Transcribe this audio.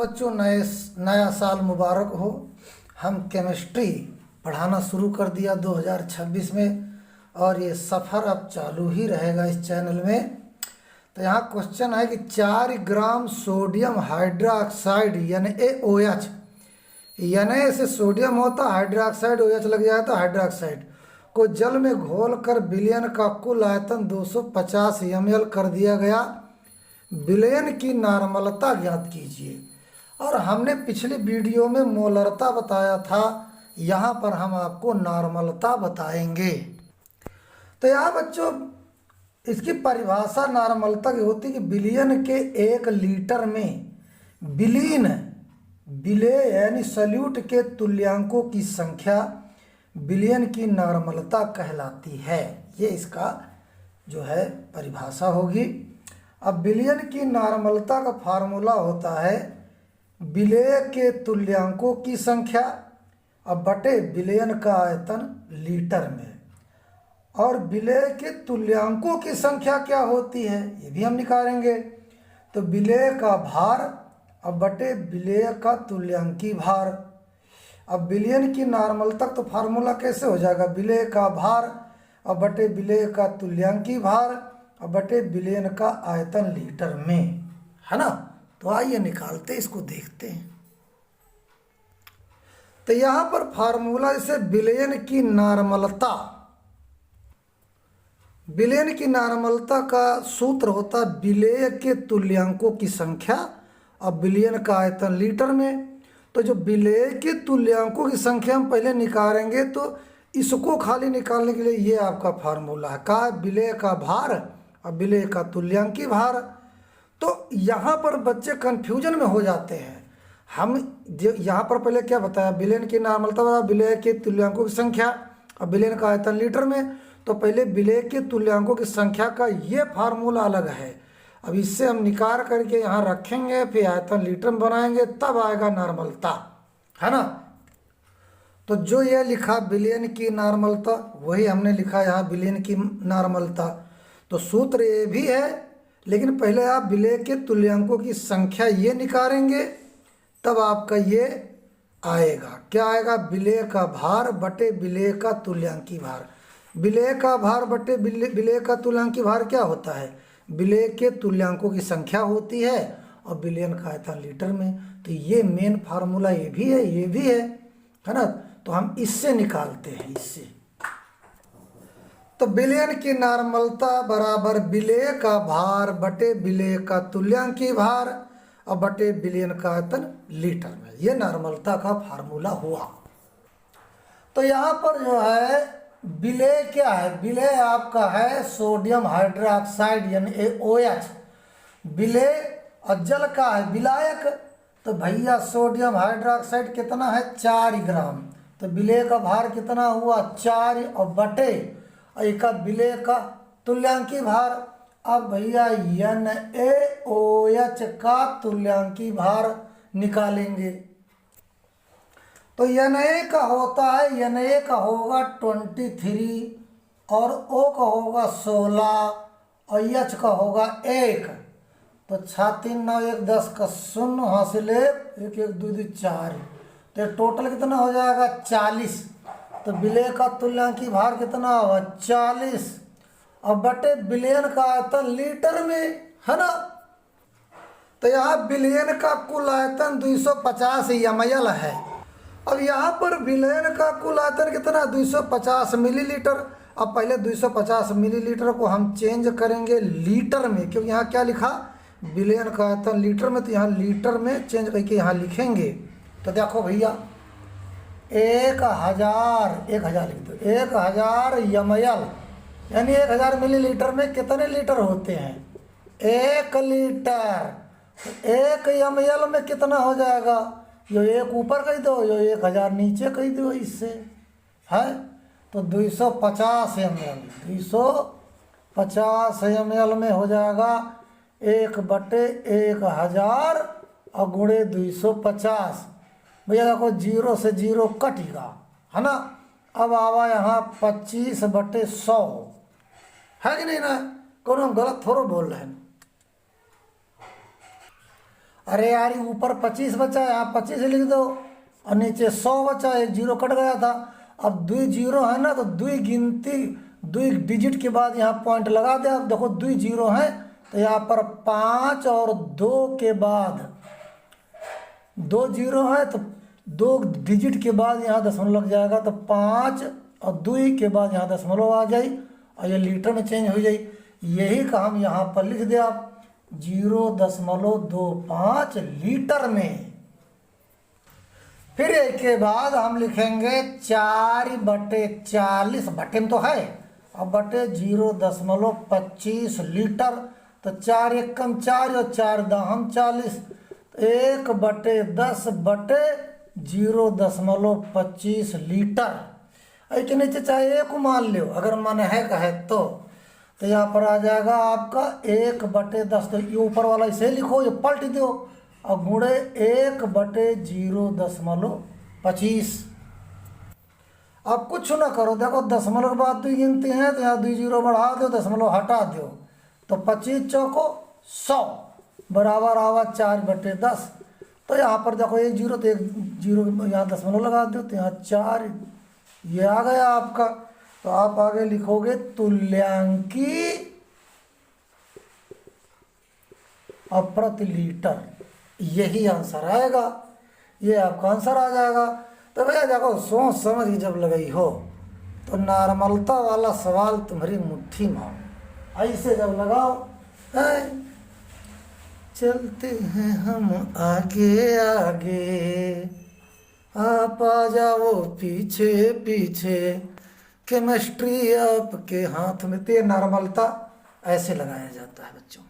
बच्चों, नया साल मुबारक हो। हम केमिस्ट्री पढ़ाना शुरू कर दिया 2026 में और ये सफ़र अब चालू ही रहेगा इस चैनल में। तो यहाँ क्वेश्चन है कि 4 gram sodium hydroxide NaOH, Na से सोडियम होता, हाइड्रोक्साइड OH लग जाए तो हाइड्रोक्साइड को जल में घोलकर विलयन का कुल आयतन 250 ml कर दिया गया। विलयन की नार्मलता ज्ञात कीजिए। और हमने पिछली वीडियो में मोलरता बताया था, यहाँ पर हम आपको नार्मलता बताएंगे। तो यहाँ बच्चों इसकी परिभाषा नार्मलता की होती है कि विलयन के 1 लीटर में विलेय यानी सल्यूट के तुल्यांकों की संख्या विलयन की नार्मलता कहलाती है। ये इसका जो है परिभाषा होगी। अब विलयन की नार्मलता का फार्मूला होता है विलेय के तुल्यांकों की संख्या अब बटे विलयन का आयतन लीटर में। और विलेय के तुल्यांकों की संख्या क्या होती है ये भी हम निकालेंगे। तो विलेय का भार अब बटे विलेय का तुल्यांकी भार। अब विलयन की नार्मलता तो फार्मूला कैसे हो जाएगा, विलेय का भार अब बटे विलेय का तुल्यांकी भार अब बटे विलयन का आयतन लीटर में, है ना। तो आइए निकालते इसको देखते हैं। तो यहाँ पर फार्मूला जैसे विलयन की नार्मलता का सूत्र होता है विलेय के तुल्यांकों की संख्या अब विलयन का आयतन लीटर में। तो जो विलेय के तुल्यांकों की संख्या हम पहले निकालेंगे, तो इसको खाली निकालने के लिए ये आपका फार्मूला है का विलेय का भार और विलेय का तुल्यांकी भार। तो यहाँ पर बच्चे कन्फ्यूजन में हो जाते हैं। हम यहाँ पर पहले क्या बताया, विलयन की नार्मलता विलेय के तुल्यांकों की संख्या और विलयन का आयतन लीटर में। तो पहले विलेय के तुल्यांकों की संख्या का ये फार्मूला अलग है। अब इससे हम निकाल करके यहाँ रखेंगे, फिर आयतन लीटर में बनाएंगे, तब आएगा नार्मलता, है ना। तो जो ये लिखा विलयन की नार्मलता वही हमने लिखा यहाँ विलयन की नार्मलता। तो सूत्र ये भी है, लेकिन पहले आप विलेय के तुल्यांकों की संख्या ये निकालेंगे, तब आपका ये आएगा। क्या आएगा, विलेय का भार बटे विलेय का तुल्यांकी भार। विलेय का भार बटे विलेय का तुल्यांकी भार क्या होता है, विलेय के तुल्यांकों की संख्या होती है और विलयन का आयतन लीटर में। तो ये मेन फार्मूला ये भी है, ये भी है ना। तो हम इससे निकालते हैं इससे। तो विलयन की नार्मलता बराबर विलेय का भार बटे विलेय का तुल्यांकी भार और बटे विलयन का आयतन लीटर में। ये नार्मलता का फार्मूला हुआ। तो यहाँ पर जो है विलेय क्या है, विलेय आपका है सोडियम हाइड्रोक्साइड NaOH। विलेय और जल का है विलायक। तो भैया सोडियम हाइड्रोक्साइड कितना है 4 ग्राम। तो विलेय का भार कितना हुआ 4 और बटे और एक विलेय का तुल्यांकी भार। अब भैया NaOH का तुल्यांकी भार निकालेंगे। तो Na का होता है, Na का होगा 23 और O का होगा 16 और H का होगा 1। तो 6 3 9 1 10 का 0 हासिल 1 1 2 2 4। तो टोटल कितना हो जाएगा 40। तो विलेय का तुल्यांकी भार कितना होगा 40 और बटे विलयन का आयतन लीटर में, है ना। तो यहाँ विलयन का कुल आयतन 250 ml है। अब यहाँ पर विलयन का कुल आयतन कितना 250 मिलीलीटर। अब पहले 250 मिलीलीटर को हम चेंज करेंगे लीटर में, क्योंकि यहाँ क्या लिखा विलयन का आयतन लीटर में। तो यहाँ लीटर में चेंज करके यहाँ लिखेंगे। तो देखो भैया 1000 लिख दो, 1000 ml यानी 1000 मिलीलीटर में कितने लीटर होते हैं 1 लीटर। 1 ml में कितना हो जाएगा, यो 1 ऊपर कह दो, यो 1000 नीचे कह दो, इससे है। तो 250 ml 250 ml में हो जाएगा 1 बटे 1000 और गुणे 250। भैया देखो 0 से 0 कटेगा, है ना। अब आवा यहाँ 25 बटे 100, है कि नहीं ना, कौन हम गलत थोड़ा बोल रहे हैं। अरे यार ये ऊपर 25 बचा है, यहाँ 25 लिख दो, और नीचे 100 बचा, एक जीरो कट गया था। अब 2 जीरो है ना, तो 2 गिनती 2 डिजिट के बाद यहाँ पॉइंट लगा दे। अब देखो 2 जीरो है, तो यहाँ पर 5 और 2 के बाद 2 जीरो है, तो 2 डिजिट के बाद यहाँ दशमलव लग जाएगा, तो 5 और 2 के बाद यहाँ दशमलव आ जाए और ये लीटर में चेंज हो जाए। यही का हम यहाँ पर लिख दे आप 0.25 लीटर में। फिर एक के बाद हम लिखेंगे 4/40, बटे में तो है, अब बटे 0.25 लीटर, तो 4 एकम 4 और 4 दाहम 40, 1/10 बटे 0.25 लीटर। ऐसे नीचे चाहे एक मान लो, अगर मन है कहे तो यहाँ पर आ जाएगा आपका 1/10, तो ये ऊपर वाला इसे लिखो, ये पलट दो और गुणे 1/0.25। अब कुछ ना करो, देखो दशमलव के बाद 2 गिनती हैं, तो यहाँ 2 जीरो बढ़ा दो, दशमलव हटा दो, तो 25 चौको 100 बराबर आवा 4/10। तो यहाँ पर देखो 1 जीरो, तो 1 जीरो यहाँ दशमलव लगा दो, तो यहाँ 4, ये आ गया आपका। तो आप आगे लिखोगे तुल्यांकी और प्रति लीटर, यही आंसर आएगा, ये आपका आंसर आ जाएगा। तो भैया देखो सोच समझ के जब लगाई हो तो नॉर्मलता वाला सवाल तुम्हारी मुट्ठी में, ऐसे जब लगाओ चलते हैं हम आगे आगे, आप आ जाओ पीछे पीछे, केमिस्ट्री आपके हाथ में। तो नॉर्मलता ऐसे लगाया जाता है बच्चों।